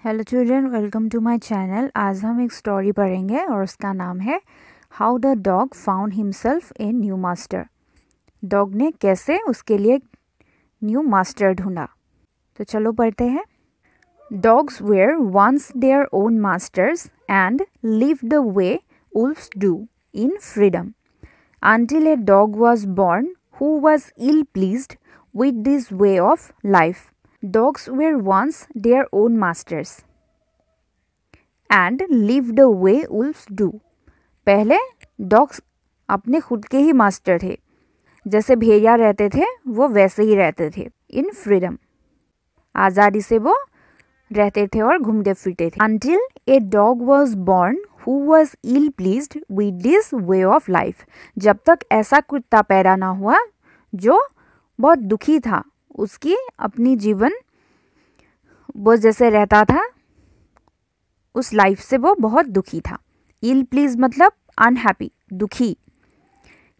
Hello children, welcome to my channel. आज हम एक स्टोरी पढ़ेंगे और उसका नाम है how the dog found himself a new master. Dog ने कैसे उसके लिए न्यू मास्टर ढूंढा। तो चलो पढ़ते हैं। Dogs were once their own masters and live the way wolfs do in freedom until a dog was born who was ill pleased with this way of life. Dogs were once their own masters and lived the way wolves do. पहले dogs अपने खुद के ही master थे, जैसे भेड़िया रहते थे वो वैसे ही रहते थे। इन फ्रीडम, आज़ादी से वो रहते थे और घूमते फिरते थे। Until a dog was born who was ill pleased with this way of life. जब तक ऐसा कुत्ता पैदा ना हुआ जो बहुत दुखी था, उसकी अपनी जीवन वो जैसे रहता था उस लाइफ से वो बहुत दुखी था। ill pleased मतलब अनहैप्पी, दुखी।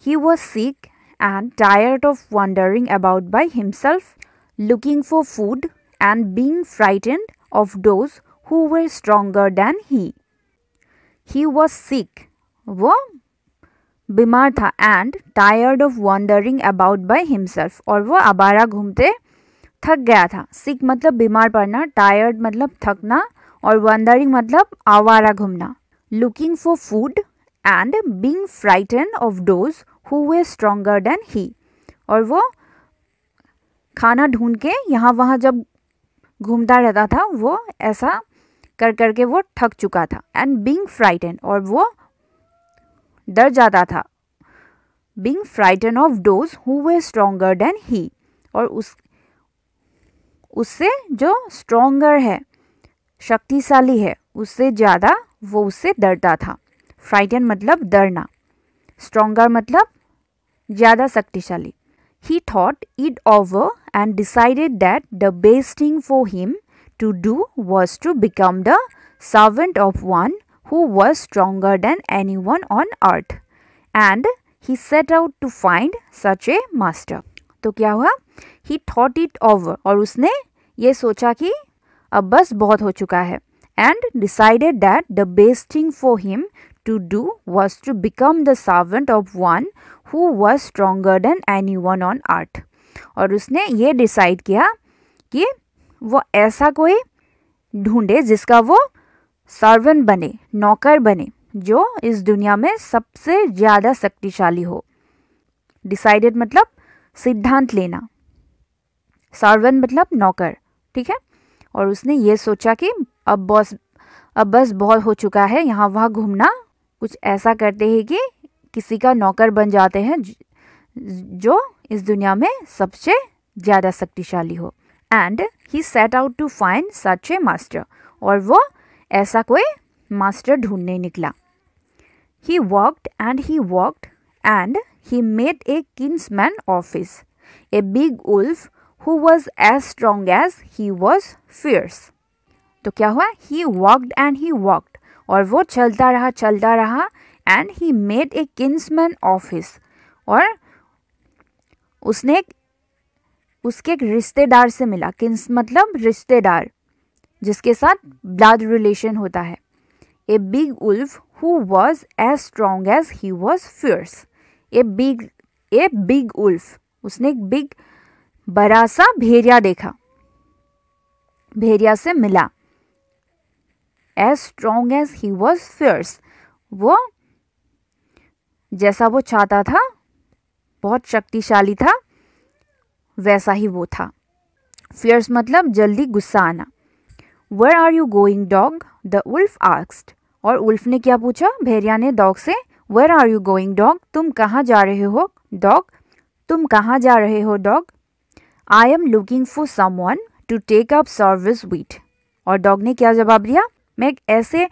He was sick and tired of wandering about by himself, looking for food and being frightened of those who were stronger than he. He was sick, वो बीमार था, and tired of wandering about by himself, और वो आवारा घूमते थक गया था। sick मतलब बीमार पड़ना, tired मतलब थकना, और wandering मतलब आवारा घूमना। looking for food and being frightened of those who were stronger than he, और वो खाना ढूंढ के यहाँ वहाँ जब घूमता रहता था, वो ऐसा कर करके वो थक चुका था। एंड बीइंग फ्राइटन, और वो डर जाता था। Being frighten of those who were stronger than he, और उससे जो स्ट्रोंगर है, शक्तिशाली है, उससे ज़्यादा वो उससे डरता था। फ्राइटन मतलब डरना, स्ट्रोंगर मतलब ज़्यादा शक्तिशाली। He thought it over and decided that the best thing for him to do was to become the servant of one who was stronger than anyone on earth, and he set out to find such a master. तो क्या हुआ? He thought it over, और उसने ये सोचा कि अब बस बहुत हो चुका है, and decided that the best thing for him to do was to become the servant of one who was stronger than anyone on earth. और उसने ये डिसाइड किया कि वो ऐसा कोई ढूंढे जिसका वो सर्वेंट बने, नौकर बने, जो इस दुनिया में सबसे ज़्यादा शक्तिशाली हो। डिसाइडेड मतलब सिद्धांत लेना, सर्वेंट मतलब नौकर, ठीक है। और उसने ये सोचा कि अब बस बहुत हो चुका है यहाँ वहाँ घूमना, कुछ ऐसा करते हैं कि किसी का नौकर बन जाते हैं जो इस दुनिया में सबसे ज़्यादा शक्तिशाली हो। And he set out to find such a master, और वो ऐसा कोई मास्टर ढूंढने निकला। He walked and he met a kingsman office, a big wolf who was as strong as he was fierce. तो क्या हुआ? ही वॉक्ड, और वो चलता रहा and he made a kingsman office, और उसने उसके एक रिश्तेदार से मिला। किंग्स मतलब रिश्तेदार, जिसके साथ ब्लड रिलेशन होता है। A big wolf who was as strong as he was fierce. A big wolf, उसने एक बिग बड़ा सा भेड़िया देखा, भेड़िया से मिला। As strong as he was fierce, वो जैसा वो चाहता था, बहुत शक्तिशाली था, वैसा ही वो था। फियर्स मतलब जल्दी गुस्सा आना। Where are you going, dog? The wolf asked. और उल्फ ने क्या पूछा? भेड़िया ने डॉग से। Where are you going, dog? तुम कहाँ जा रहे हो डॉग? तुम कहाँ जा रहे हो dog? I am looking for someone to take up service with. और डॉग ने क्या जवाब दिया? मैं ऐसे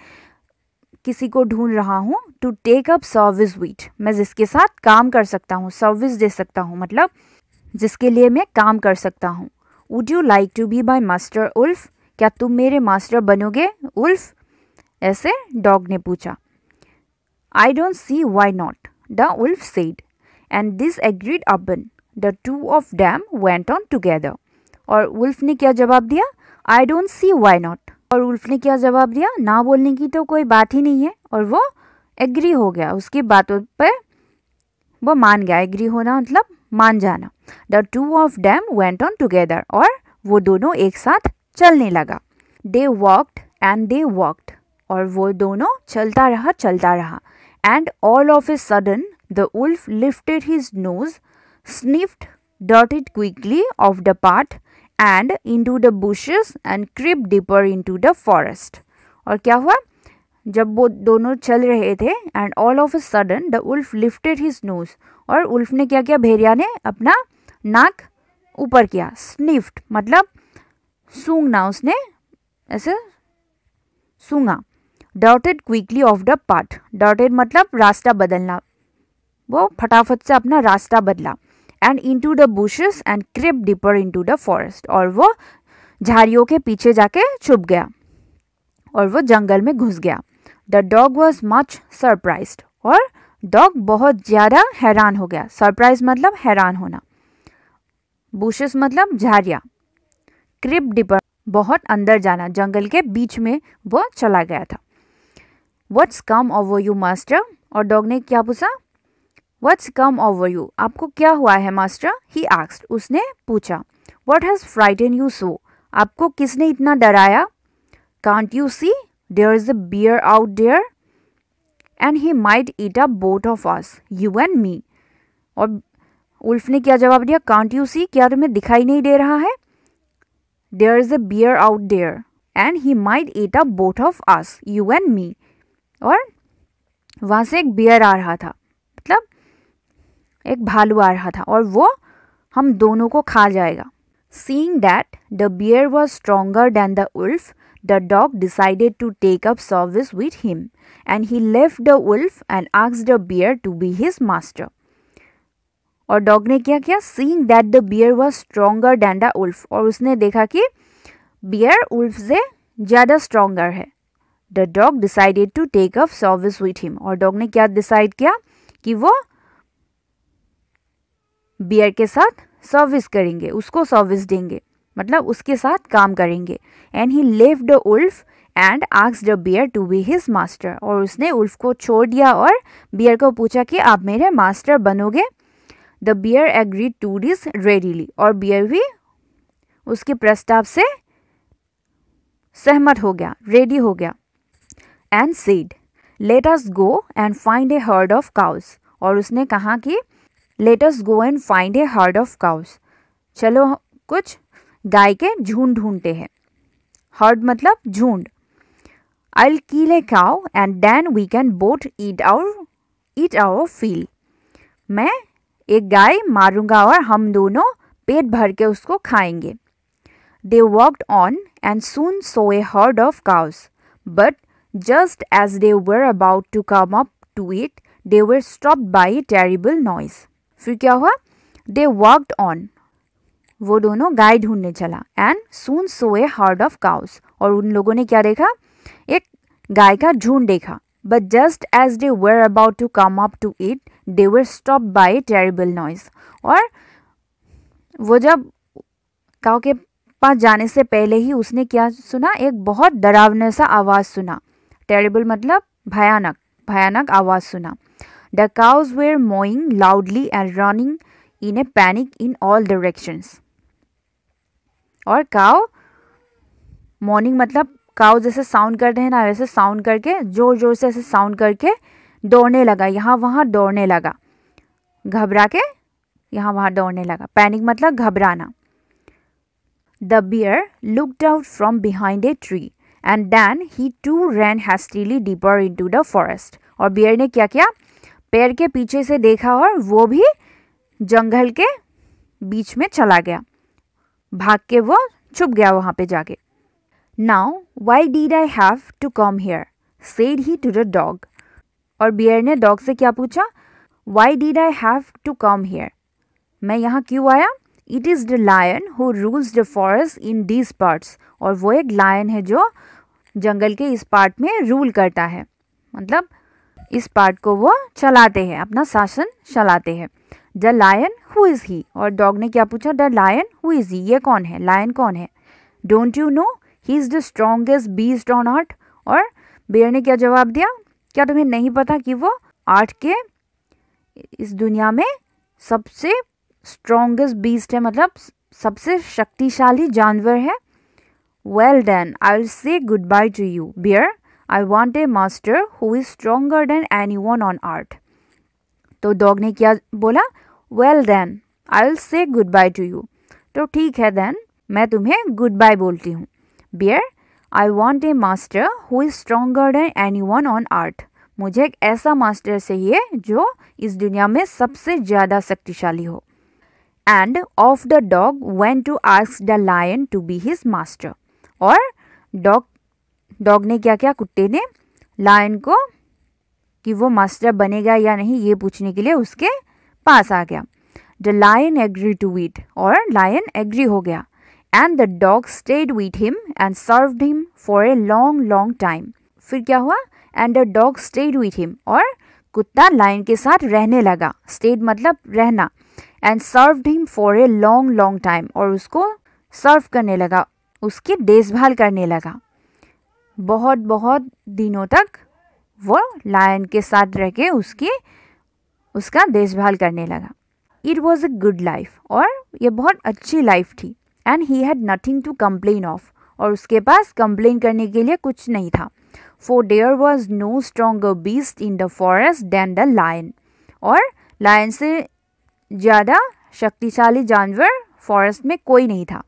किसी को ढूंढ रहा हूँ, to take up service with, मैं जिसके साथ काम कर सकता हूँ, सर्विस दे सकता हूँ, मतलब जिसके लिए मैं काम कर सकता हूँ। Would you like to be my master wolf? क्या तुम मेरे मास्टर बनोगे उल्फ? ऐसे डॉग ने पूछा। I don't see why not, the wolf said, and this agreed upon, the two of them went on together. और उल्फ ने क्या जवाब दिया? I don't see why not, और उल्फ ने क्या जवाब दिया, ना बोलने की तो कोई बात ही नहीं है, और वो एग्री हो गया, उसकी बातों पे वो मान गया। एग्री होना मतलब मान जाना। The two of them went on together, और वो दोनों एक साथ चलने लगा। They walked and they walked, और वो दोनों चलता रहा। And all of a sudden the wolf lifted his nose, sniffed, darted quickly off the path and into the bushes and crept deeper into the forest. और क्या हुआ, जब वो दोनों चल रहे थे, and all of a sudden the wolf lifted his nose, और उल्फ ने क्या किया, भेड़िया ने अपना नाक ऊपर किया। स्निफ्ड मतलब सूंघना, उसने ऐसे सूंघा। darted quickly off the path, darted मतलब रास्ता बदलना, वो फटाफट से अपना रास्ता बदला। And into the bushes and crept deeper into the forest, और वो झाड़ियों के पीछे जाके छुप गया और वो जंगल में घुस गया। The dog was much surprised, और डॉग बहुत ज़्यादा हैरान हो गया। सरप्राइज मतलब हैरान होना। bushes मतलब झाड़ियाँ। crept deeper बहुत अंदर जाना, जंगल के बीच में वो चला गया था। What's come over you master, और डॉग ने क्या पूछा, What's come over you, आपको क्या हुआ है मास्टर। He asked, उसने पूछा। What has frightened you so, आपको किसने इतना डराया। Can't you see there is a bear out there and he might eat up both of us, you and me, और उल्फ ने क्या जवाब दिया, Can't you see, क्या तुम्हें दिखाई नहीं दे रहा है। There is a bear out there and he might eat up both of us, you and me, और वहाँ से एक बियर आ रहा था, मतलब एक भालू आ रहा था, और वो हम दोनों को खा जाएगा। Seeing that the bear was stronger than the wolf, the dog decided to take up service with him, and he left the wolf and asked the bear to be his master. और dog ने क्या किया, Seeing that the bear was stronger than the wolf, और उसने देखा कि beer Ulf से ज़्यादा स्ट्रोंगर है। The dog decided to take up service with him, और डॉग ने क्या डिसाइड किया कि वो बियर के साथ सर्विस करेंगे, उसको सर्विस देंगे, मतलब उसके साथ काम करेंगे। And he left the wolf and asked the bear to be his master, और उसने उल्फ को छोड़ दिया और बियर को पूछा कि आप मेरे मास्टर बनोगे। The bear agreed to this readily, और बियर भी उसके प्रस्ताव से सहमत हो गया, रेडी हो गया। And said, let us go and find A heard of cows, और उसने कहा कि let us go and find A heard of cows, चलो कुछ गाय के झुंड ढूंढते हैं। हर्ड मतलब झुंड। I'll kill a cow and then we can both eat our fill, मैं एक गाय मारूंगा और हम दोनों पेट भर के उसको खाएंगे। They walked on and soon saw a herd of cows, but just as they were about to come up to it, they were stopped by a terrible noise. फिर क्या हुआ, They walked on, वो दोनों गाय ढूंढने चला। And soon saw a herd of cows, और उन लोगों ने क्या देखा, एक गाय का झुंड देखा। But just as they were about to come up to it, they were stopped by a terrible noise, और वो जब काऊ के पास जाने से पहले ही उसने क्या सुना, एक बहुत डरावना सा आवाज़ सुना। टेरिबल मतलब भयानक, भयानक आवाज़ सुना। The cows were mooing loudly and running in a panic in all directions, और काऊ मॉर्निंग मतलब काऊ जैसे साउंड करते हैं ना, वैसे साउंड करके जोर जोर से ऐसे साउंड करके दौड़ने लगा, यहाँ वहाँ दौड़ने लगा, घबरा के यहाँ वहाँ दौड़ने लगा। पैनिक मतलब घबराना। The bear looked out from behind a tree and then he too ran hastily deeper into the forest, और बियर ने क्या किया, पेड़ के पीछे से देखा और वो भी जंगल के बीच में चला गया, भाग के वो छुप गया वहाँ पे जाके। Now why did I have to come here, said he to the dog, और बियर ने डॉग से क्या पूछा, Why did I have to come here, मैं यहाँ क्यों आया। It is the lion who rules the forest in these parts, और वो एक लायन है जो जंगल के इस पार्ट में रूल करता है, मतलब इस पार्ट को वो चलाते हैं, अपना शासन चलाते हैं। द लायन हु इज़ ही, और डॉग ने क्या पूछा, द लायन हु इज़ ही, ये कौन है, लायन कौन है। Don't you know he is the strongest beast on earth. और बेयर ने क्या जवाब दिया, क्या तुम्हें नहीं पता कि वो अर्थ के इस दुनिया में सबसे स्ट्रॉन्गेस्ट बीस्ट है, मतलब सबसे शक्तिशाली जानवर है। Well then I will say good bye to you bear, I want a master who is stronger than any one on earth. तो डॉग ने क्या बोला, well then I will say good bye to you, तो ठीक है then मैं तुम्हें good bye बोलती हूँ। Bear, I want a master who is stronger than any one on earth, मुझे एक ऐसा मास्टर चाहिए जो इस दुनिया में सबसे ज़्यादा शक्तिशाली हो। And of the dog went to ask the lion to be his master. और डॉग ने क्या किया, कुत्ते ने लायन को कि वो मास्टर बनेगा या नहीं ये पूछने के लिए उसके पास आ गया। The lion agree to it, और लायन एग्री हो गया। And the dog stayed with him and served him for a long long time. फिर क्या हुआ, and the dog stayed with him, और कुत्ता लायन के साथ रहने लगा। स्टेड मतलब रहना। And served him for a long long time, और उसको सर्व करने लगा, उसकी देखभाल करने लगा। बहुत बहुत दिनों तक वो लायन के साथ रह के उसका देखभाल करने लगा। It was a good life, और ये बहुत अच्छी लाइफ थी। And he had nothing to complain of, और उसके पास कंप्लेन करने के लिए कुछ नहीं था। For there was no stronger beast in the forest than the lion, और लायन से ज़्यादा शक्तिशाली जानवर फॉरेस्ट में कोई नहीं था।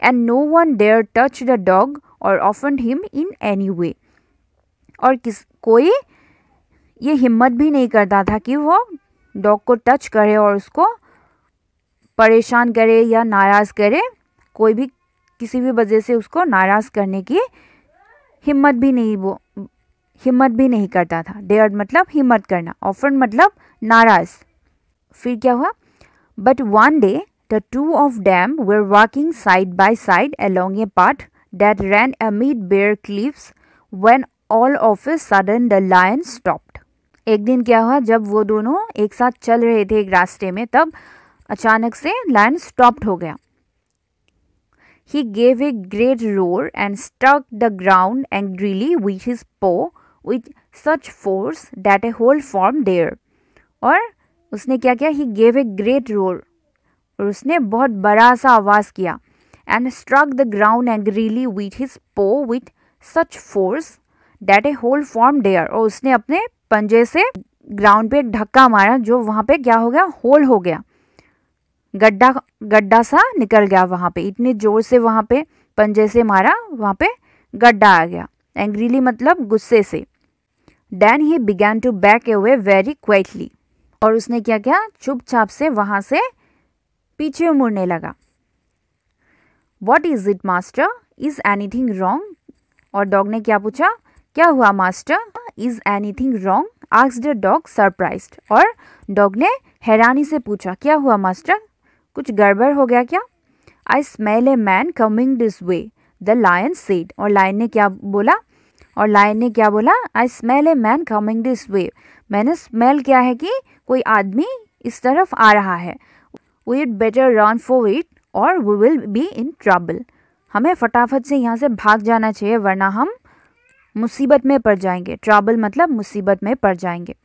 And no one dare touch the dog or offend him in any way, और कोई ये हिम्मत भी नहीं करता था कि वो डॉग को टच करे और उसको परेशान करे या नाराज़ करे। कोई भी किसी भी वजह से उसको नाराज़ करने की हिम्मत भी नहीं करता था। डेयर मतलब हिम्मत करना, ऑफेंड मतलब नाराज़। फिर क्या हुआ, but one day the two of them were walking side by side along a path that ran amid bare cliffs when all of a sudden the lion stopped। एक दिन क्या हुआ, जब वो दोनों एक साथ चल रहे थे एक रास्ते में, तब अचानक से लायन स्टॉप्ड हो गया। He gave a great roar and struck the ground angrily with his paw with such force that a hole formed there। और उसने क्या किया, he gave a great roar, और उसने बहुत बड़ा सा आवाज़ किया। and struck the ground angrily with his paw with such force that a hole formed there। और उसने अपने पंजे से ग्राउंड पे एक धक्का मारा, जो वहाँ पे क्या हो गया, होल हो गया, गड्ढा सा निकल गया वहाँ पे। इतने जोर से वहाँ पे पंजे से मारा, वहाँ पे गड्ढा आ गया। एंग्रीली मतलब गुस्से से। Then he began to back away very quietly, और उसने क्या किया, चुपचाप से वहाँ से पीछे मुड़ने लगा। What is it master, is anything wrong. और डॉग ने क्या पूछा, क्या हुआ master, is anything wrong, asked the dog surprised. और डॉग ने हैरानी से पूछा, क्या हुआ मास्टर, कुछ गड़बड़ हो गया क्या। I smell a man coming this way, the lion said. और लायन ने क्या बोला, I smell a man coming this way, मैंने स्मेल किया है कि कोई आदमी इस तरफ आ रहा है। We better run for it or we will be in trouble, हमें फटाफट से यहाँ से भाग जाना चाहिए वरना हम मुसीबत में पड़ जाएंगे। ट्रबल मतलब मुसीबत में पड़ जाएंगे।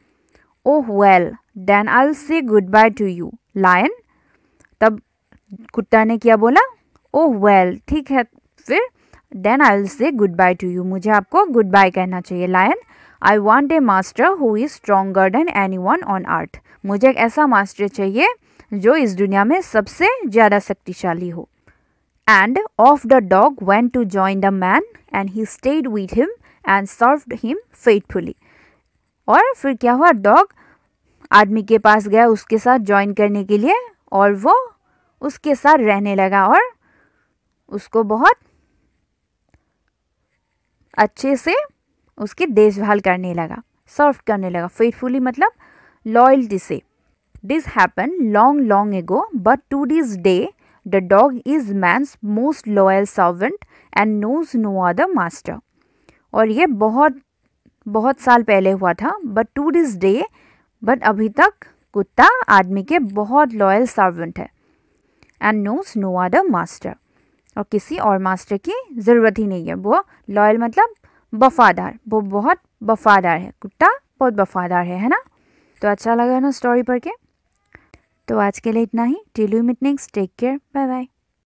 Oh well then I will say good bye to you lion. तब कुत्ता ने क्या बोला, ओह वेल ठीक है फिर, then I will say good bye to you, मुझे आपको गुड बाय कहना चाहिए lion. I want a master who is stronger than any one on earth, मुझे एक ऐसा मास्टर चाहिए जो इस दुनिया में सबसे ज़्यादा शक्तिशाली हो। And of the dog went to join the man and he stayed with him and served him faithfully. और फिर क्या हुआ, डॉग आदमी के पास गया उसके साथ ज्वाइन करने के लिए, और वो उसके साथ रहने लगा और उसको बहुत अच्छे से उसकी देखभाल करने लगा, सर्व करने लगा। फेथफुली मतलब लॉयल्टी से। This happen long long ago but to this day the dog is man's most loyal servant and knows no other master. और ये बहुत बहुत साल पहले हुआ था, but to this day, but अभी तक कुत्ता आदमी के बहुत लॉयल सर्वेंट है। And knows no other master, और किसी और मास्टर की ज़रूरत ही नहीं है। वो लॉयल मतलब वफादार, वो बहुत वफादार है, कुत्ता बहुत वफादार है ना। तो अच्छा लगा ना स्टोरी पढ़ के। तो आज के लिए इतना ही। Till you meet next, take care, bye bye.